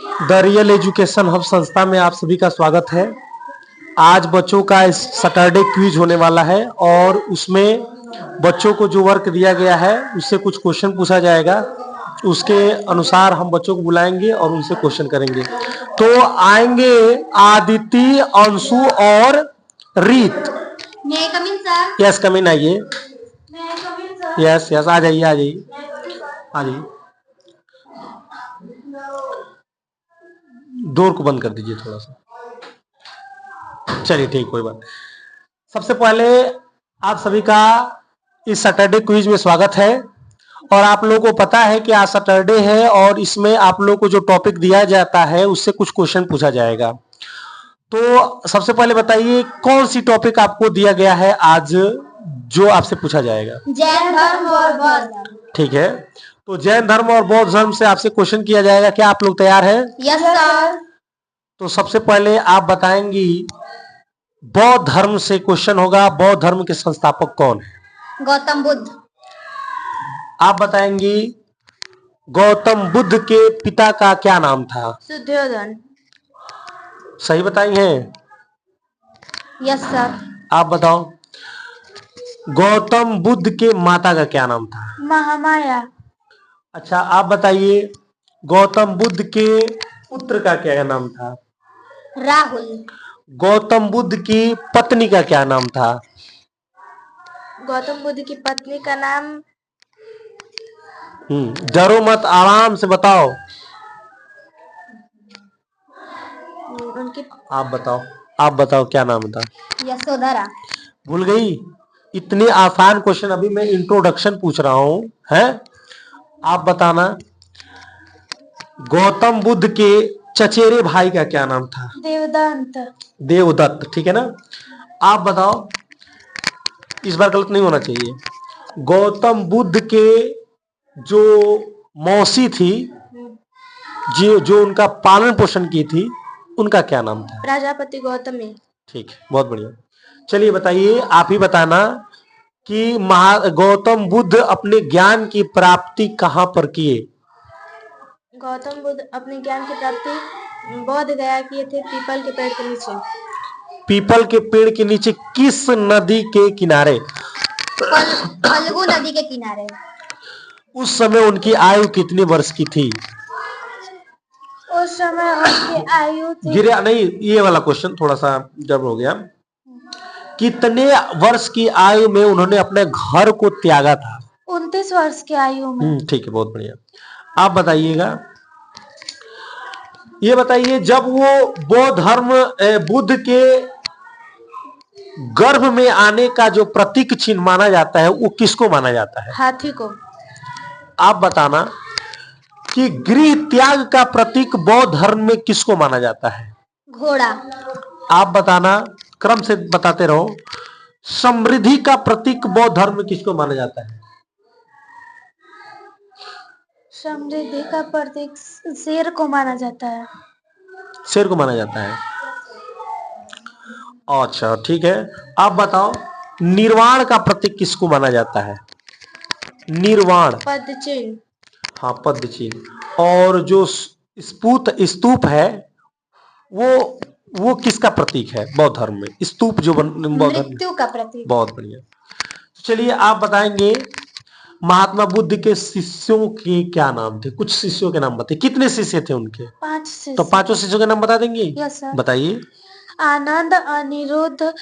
The real education hub संस्था में आप सभी का स्वागत है। आज बच्चों का इस सैटरडे क्विज होने वाला है और उसमें बच्चों को जो वर्क दिया गया है उससे कुछ क्वेश्चन पूछा जाएगा। उसके अनुसार हम बच्चों को बुलाएंगे और उनसे क्वेश्चन करेंगे। तो आएंगे आदिति, अंशु और रीत। यस कम इन, आइए। यस यस, आ जाइए आ जाइए आ जाइए। डोर को बंद कर दीजिए थोड़ा सा। चलिए ठीक, कोई बात। सबसे पहले आप सभी का इस सैटरडे क्विज में स्वागत है। और आप लोगों को पता है कि आज सैटरडे है और इसमें आप लोगों को जो टॉपिक दिया जाता है उससे कुछ क्वेश्चन पूछा जाएगा। तो सबसे पहले बताइए कौन सी टॉपिक आपको दिया गया है आज जो आपसे पूछा जाएगा? जैन धर्म और बौद्ध धर्म। ठीक है, तो जैन धर्म और बौद्ध धर्म से आपसे क्वेश्चन किया जाएगा। क्या आप लोग तैयार हैं? Yes sir. तो सबसे पहले आप बताएंगी बौद्ध धर्म से क्वेश्चन होगा। बौद्ध धर्म के संस्थापक कौन है? गौतम बुद्ध। आप बताएंगी गौतम बुद्ध के पिता का क्या नाम था? शुद्धोधन। सही बताई हैं? Yes sir. आप बताओ गौतम बुद्ध के माता का क्या नाम था? महामाया। अच्छा, आप बताइए गौतम बुद्ध के पुत्र का क्या नाम था? राहुल। गौतम बुद्ध की पत्नी का क्या नाम था? गौतम बुद्ध की पत्नी का नाम। डरो मत, आराम से बताओ। उनकी। आप बताओ क्या नाम था? यशोधरा। भूल गई? इतने आसान क्वेश्चन, अभी मैं इंट्रोडक्शन पूछ रहा हूं, है? आप बताना गौतम बुद्ध के चचेरे भाई का क्या नाम था? देवदत्त। देवदत्त, ठीक है ना? आप बताओ, इस बार गलत नहीं होना चाहिए। गौतम बुद्ध के जो मौसी थी, जो उनका पालन पोषण की थी, उनका क्या नाम था? प्रजापति गौतमी। ठीक है, बहुत बढ़िया। चलिए बताइए, आप ही बताना कि गौतम बुद्ध अपने ज्ञान की प्राप्ति कहां पर किए? गौतम बुद्ध अपने ज्ञान की प्राप्ति बोध गया किए थे, पीपल के पेड़ के नीचे। पीपल के पेड़ के नीचे किस नदी के किनारे? फल्गु नदी के किनारे। उस समय उनकी आयु कितने वर्ष की थी? उस समय उनकी आयु थी। गिरा नहीं, ये वाला क्वेश्चन थोड़ा सा जब हो गया। कितने वर्ष की आयु में उन्होंने अपने घर को त्यागा था? 29 वर्ष की आयु में। ठीक है, बहुत बढ़िया। आप बताइएगा, ये बताइए जब वो बौद्ध धर्म बुद्ध के गर्भ में आने का जो प्रतीक चिन्ह माना जाता है वो किसको माना जाता है? हाथी को। आप बताना कि गृह त्याग का प्रतीक बौद्ध धर्म में किसको माना जाता है? घोड़ा। आप बताना, क्रम से बताते रहो। समृद्धि का प्रतीक बौद्ध धर्म में किसको माना जाता है? समृद्धि का प्रतीक शेर को माना जाता है। शेर को माना जाता है। अच्छा ठीक है, आप बताओ निर्वाण का प्रतीक किसको माना जाता है? निर्वाण। पद्म चिन्ह। हाँ, पद्म चिन्ह। और जो स्तूप है वो किसका प्रतीक है बौद्ध धर्म में? स्तूप जो मृत्यु का प्रतीक। बहुत बढ़िया। चलिए आप बताएंगे महात्मा बुद्ध के शिष्यों के क्या नाम थे? कुछ शिष्यों के नाम बताइए। कितने शिष्य थे उनके? 5 शिष्य। तो 5 शिष्यों के नाम बता देंगे? Yes sir. बताइए। आनंद, अनिरुद्ध,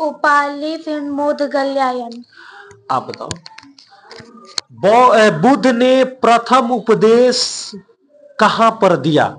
उपाली, फिर मोदगल्यायन। आप बताओ बुद्ध ने प्रथम उपदेश कहां पर दिया?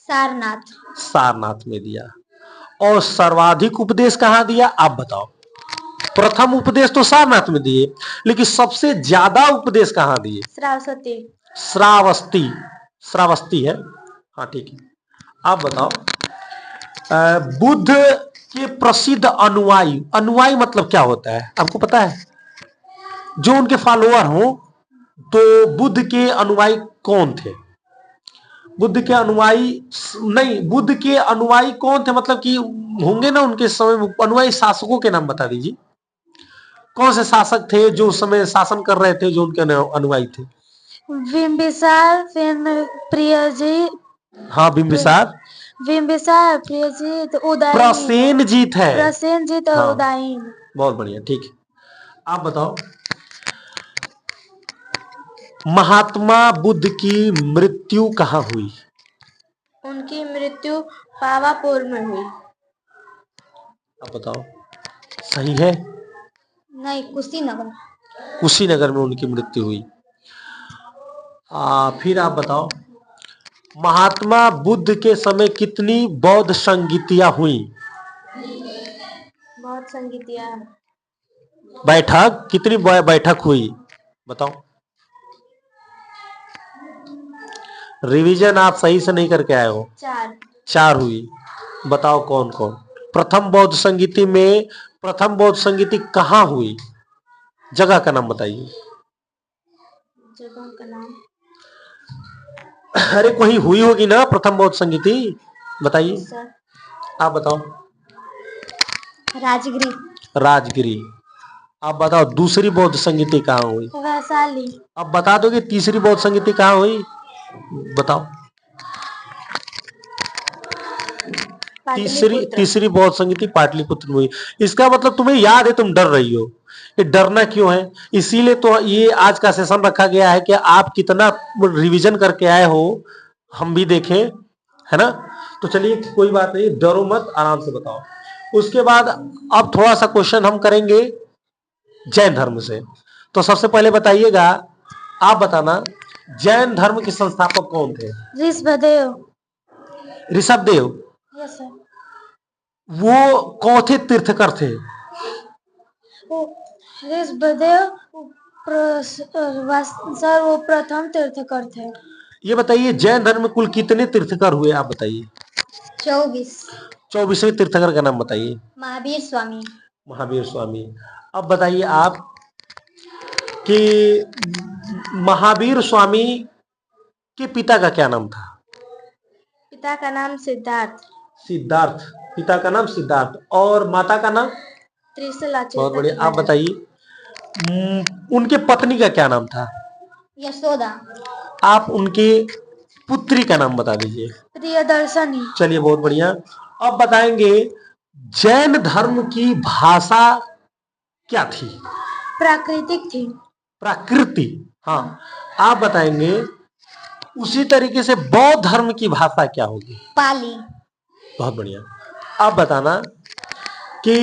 सारनाथ। सारनाथ में दिया। और सर्वाधिक उपदेश कहां दिया? आप बताओ। प्रथम उपदेश तो सारनाथ में दिए, लेकिन सबसे ज्यादा उपदेश कहां दिए? श्रावस्ती। श्रावस्ती है, हाँ ठीक है। आप बताओ बुद्ध के प्रसिद्ध अनुयायी मतलब क्या होता है? आपको पता है? जो उनके फॉलोअर हो, तो बुद्ध के अनुयायी कौन थे? बुद्ध के अनुयायी कौन थे? मतलब कि होंगे ना उनके समय में अनुयायी। शासकों के नाम बता दीजिए। कौन से शासक थे जो उस समय शासन कर रहे थे, जो उनके अनुयायी थे? बिंबिसार, फिर प्रियजी, हाँ, बिंबिसार बिंबिसार, प्रियजीत, उदयन, प्रसेनजीत है। प्रसेनजीत और हाँ। उदयन। बहुत बढ़िया, ठीक है। आप बताओ, महात्मा बुद्ध की मृत्यु कहाँ हुई? उनकी मृत्यु पावापुर में हुई। आप बताओ, सही है? नहीं, कुशीनगर। कुशीनगर में उनकी मृत्यु हुई। फिर आप बताओ, महात्मा बुद्ध के समय कितनी बौद्ध संगीतियां हुई? बहुत संगीतिया। बैठक, कितनी बैठक हुई बताओ? रिवीजन आप सही से नहीं करके आए हो। 4। 4 हुई। बताओ कौन कौन? प्रथम बौद्ध संगीति में प्रथम बौद्ध संगीति कहाँ हुई? जगह का नाम बताइए। जगह का नाम, अरे कोई हुई होगी ना प्रथम बौद्ध संगीति, बताइए। सर, आप बताओ। राजगिरी। राजगिरी। आप बताओ दूसरी बौद्ध संगीति कहाँ हुई? वैशाली। अब बता दोगे तीसरी बौद्ध संगीति कहाँ हुई? बताओ। तीसरी बौद्ध संगीति पाटलिपुत्र में हुई। इसका मतलब तुम्हें याद है, तुम डर रही हो। ये डरना क्यों है? इसीलिए तो ये आज का सेशन रखा गया है कि आप कितना रिवीजन करके आए हो हम भी देखें, है ना। तो चलिए कोई बात नहीं, डरो मत, आराम से बताओ। उसके बाद अब थोड़ा सा क्वेश्चन हम करेंगे जैन धर्म से। तो सबसे पहले बताइएगा, आप बताना जैन धर्म के संस्थापक कौन थे? ऋषभदेव। ऋषभदेव। Yes sir. वो कौन थे तीर्थकर थे? ऋषभदेव सर वो प्रथम तीर्थकर थे। ये बताइए जैन धर्म में कुल कितने तीर्थकर हुए, आप बताइए। 24। 24वें तीर्थकर का नाम बताइए। महावीर स्वामी। महावीर स्वामी। अब बताइए आप कि महावीर स्वामी के पिता का क्या नाम था? पिता का नाम सिद्धार्थ। सिद्धार्थ। पिता का नाम सिद्धार्थ। और माता का नाम? त्रिशला। बहुत बढ़िया। आप बताइए उनके पत्नी का क्या नाम था? यशोदा। आप उनके पुत्री का नाम बता दीजिए। प्रियदर्शनी। चलिए बहुत बढ़िया। अब बताएंगे जैन धर्म की भाषा क्या थी? प्राकृतिक थी। प्राकृति, हाँ। आप बताएंगे उसी तरीके से बौद्ध धर्म की भाषा क्या होगी? पाली। बहुत बढ़िया। आप बताना कि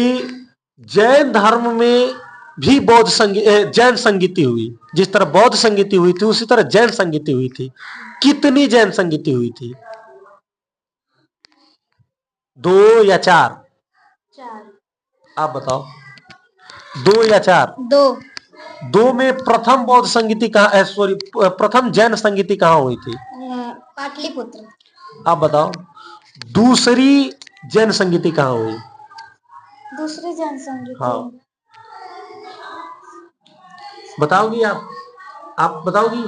जैन धर्म में भी जैन संगीति हुई। जिस तरह बौद्ध संगीति हुई थी उसी तरह जैन संगीति हुई थी। कितनी जैन संगीति हुई थी? 2 या 4? 4। आप बताओ 2 या 4? 2। 2 में प्रथम बौद्ध संगीति कहाँ, सॉरी प्रथम जैन संगीति कहाँ हुई थी? पाटलिपुत्र। आप बताओ दूसरी जैन संगीति कहाँ हुई? दूसरी जैन संगीति, हाँ बताओगी आप बताओगी?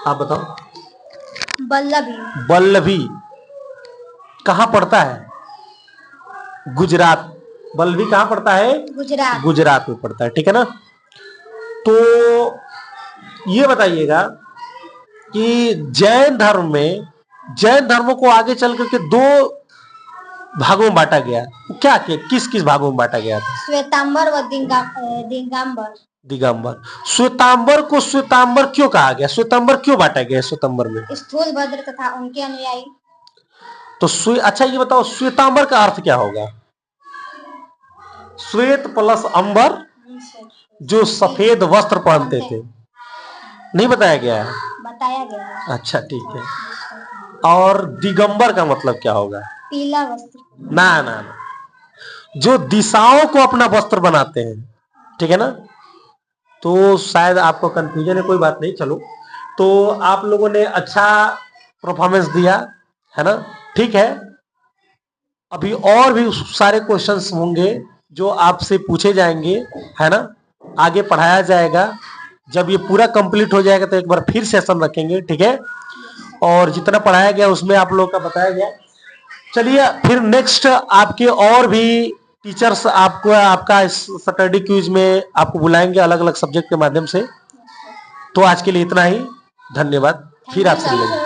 आप बताओ। बल्लभी। बल्लभी कहाँ पड़ता है? गुजरात। बल्लभी कहाँ पड़ता है? गुजरात। गुजरात में पड़ता है, ठीक है ना। तो ये बताइएगा कि जैन धर्म में जैन धर्म को आगे चल करके 2 भागों में बांटा गया। क्या किस किस भागों में बांटा गया था? श्वेतांबर व दिगंबर। दिगंबर। श्वेतांबर को श्वेतांबर क्यों कहा गया? श्वेतांबर क्यों बांटा गया? श्वेतांबर में स्थूलभद्र तथा उनके अनुयायी। तो अच्छा ये बताओ श्वेतांबर का अर्थ क्या होगा? श्वेत प्लस अंबर, जो सफेद वस्त्र पहनते थे। नहीं बताया गया है? बताया गया है। अच्छा ठीक है। और दिगंबर का मतलब क्या होगा? पीला वस्त्र। ना, जो दिशाओं को अपना वस्त्र बनाते हैं, ठीक है ना। तो शायद आपको कंफ्यूजन है, कोई बात नहीं, चलो। तो आप लोगों ने अच्छा परफॉर्मेंस दिया है ना, ठीक है। अभी और भी सारे क्वेश्चंस होंगे जो आपसे पूछे जाएंगे, है ना। आगे पढ़ाया जाएगा। जब ये पूरा कंप्लीट हो जाएगा तो एक बार फिर सेशन रखेंगे, ठीक है। और जितना पढ़ाया गया उसमें आप लोगों का बताया गया। चलिए फिर नेक्स्ट आपके और भी टीचर्स आपका इस सैटरडे क्विज में आपको बुलाएंगे अलग अलग सब्जेक्ट के माध्यम से। तो आज के लिए इतना ही, धन्यवाद। फिर आपसे मिलेंगे।